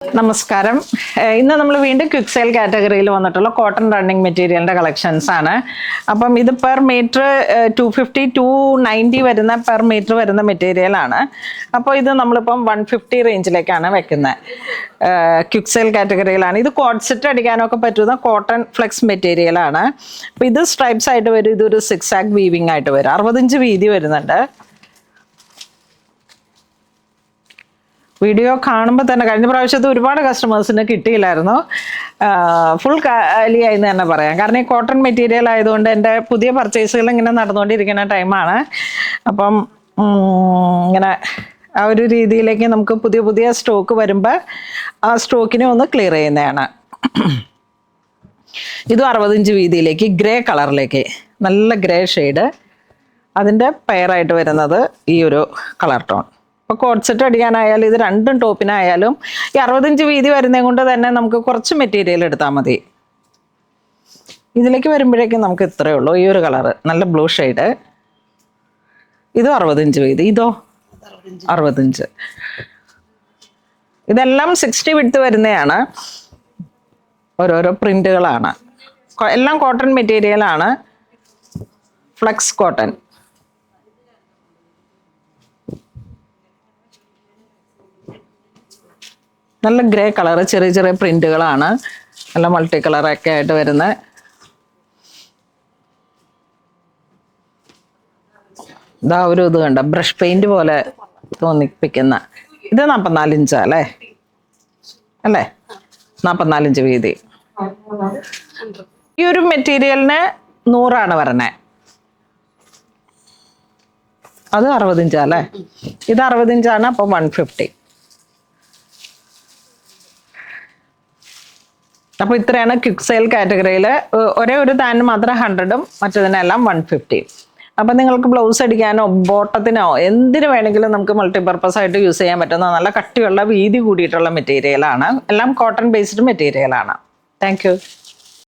നമസ്കാരം. ഇന്ന് നമ്മൾ വീണ്ടും ക്വിക്ക് സെയിൽ കാറ്റഗറിയിൽ വന്നിട്ടുള്ള കോട്ടൺ റണ്ണിങ് മെറ്റീരിയലിൻ്റെ കളക്ഷൻസ് ആണ്. അപ്പം ഇത് പെർ മീറ്റർ 250 290 വരുന്ന പെർ മീറ്റർ വരുന്ന മെറ്റീരിയലാണ്. അപ്പോൾ ഇത് നമ്മളിപ്പം 150 റേഞ്ചിലേക്കാണ് വെക്കുന്നത്. ക്വിക്ക് സെയിൽ കാറ്റഗറിയിലാണ്. ഇത് കോട്ട് സെറ്റ് അടിക്കാനൊക്കെ പറ്റുന്ന കോട്ടൺ ഫ്ലെക്സ് മെറ്റീരിയലാണ്. അപ്പോൾ ഇത് സ്ട്രൈപ്സ് ആയിട്ട് വരും. ഇതൊരു 6 ആക്ക് വീവിങ് ആയിട്ട് വരും. 60 ഇഞ്ച് വീതി വരുന്നുണ്ട്. വീഡിയോ കാണുമ്പോൾ തന്നെ കഴിഞ്ഞ പ്രാവശ്യത്തെ ഒരുപാട് കസ്റ്റമേഴ്സിന് കിട്ടിയില്ലായിരുന്നു. ഫുൾ കാലിയായി എന്ന് തന്നെ പറയാം. കാരണം ഈ കോട്ടൺ മെറ്റീരിയൽ ആയതുകൊണ്ട് എൻ്റെ പുതിയ പർച്ചേസുകൾ ഇങ്ങനെ നടന്നുകൊണ്ടിരിക്കുന്ന ടൈമാണ്. അപ്പം ഇങ്ങനെ ആ ഒരു രീതിയിലേക്ക് നമുക്ക് പുതിയ പുതിയ സ്റ്റോക്ക് വരുമ്പോൾ ആ സ്റ്റോക്കിനെ ഒന്ന് ക്ലിയർ ചെയ്യുന്നതാണ്. ഇതും 60 ഇഞ്ച് വീതിയിലേക്ക് ഗ്രേ കളറിലേക്ക്, നല്ല ഗ്രേ ഷെയ്ഡ്, അതിൻ്റെ പെയറായിട്ട് വരുന്നത് ഈ ഒരു കളർ ടോൺ. ഇപ്പോൾ കോട്ട് സെറ്റ് അടിക്കാനായാലും ഇത് രണ്ടും ടോപ്പിനായാലും ഈ 60 ഇഞ്ച് വീതി വരുന്നത് കൊണ്ട് തന്നെ നമുക്ക് കുറച്ച് മെറ്റീരിയൽ എടുത്താൽ മതി. ഇതിലേക്ക് വരുമ്പോഴേക്കും നമുക്ക് ഇത്രയേ ഉള്ളൂ. ഈ ഒരു കളറ് നല്ല ബ്ലൂ ഷെയ്ഡ്, ഇതും 60 ഇഞ്ച് വീതി, ഇതോ 60 ഇഞ്ച്. ഇതെല്ലാം 60 വിഡ്ത്ത് വരുന്നതാണ്. ഓരോരോ പ്രിന്റുകളാണ്. എല്ലാം കോട്ടൺ മെറ്റീരിയലാണ്, ഫ്ലെക്സ് കോട്ടൺ. നല്ല ഗ്രേ കളറ്, ചെറിയ ചെറിയ പ്രിന്റുകളാണ്, നല്ല മൾട്ടി കളറൊക്കെ ആയിട്ട് വരുന്ന. ഇതാ ഒരു ഇത് കണ്ട ബ്രഷ് പെയിന്റ് പോലെ തോന്നിപ്പിക്കുന്ന. ഇത് 44 ഇഞ്ചാ അല്ലേ? 44 ഇഞ്ച് വീതി. ഈ ഒരു മെറ്റീരിയലിന് 100 വരണേ. അത് 60 ഇഞ്ചാ അല്ലേ? ഇത് 60 ഇഞ്ചാണ്. അപ്പം 150. അപ്പോൾ ഇത്രയാണ് ക്വിക്ക് സെയിൽ കാറ്റഗറിയിൽ. ഒരേ ഒരു താന് മാത്രം 100ഉം മറ്റതിനെല്ലാം 150. അപ്പം നിങ്ങൾക്ക് ബ്ലൗസ് അടിക്കാനോ ബോട്ടത്തിനോ എന്തിനു വേണമെങ്കിലും നമുക്ക് മൾട്ടിപർപ്പസ് ആയിട്ട് യൂസ് ചെയ്യാൻ പറ്റുന്ന നല്ല കട്ടിയുള്ള വീതി കൂടിയിട്ടുള്ള മെറ്റീരിയലാണ്. എല്ലാം കോട്ടൺ ബേസ്ഡ് മെറ്റീരിയലാണ്. Thank you.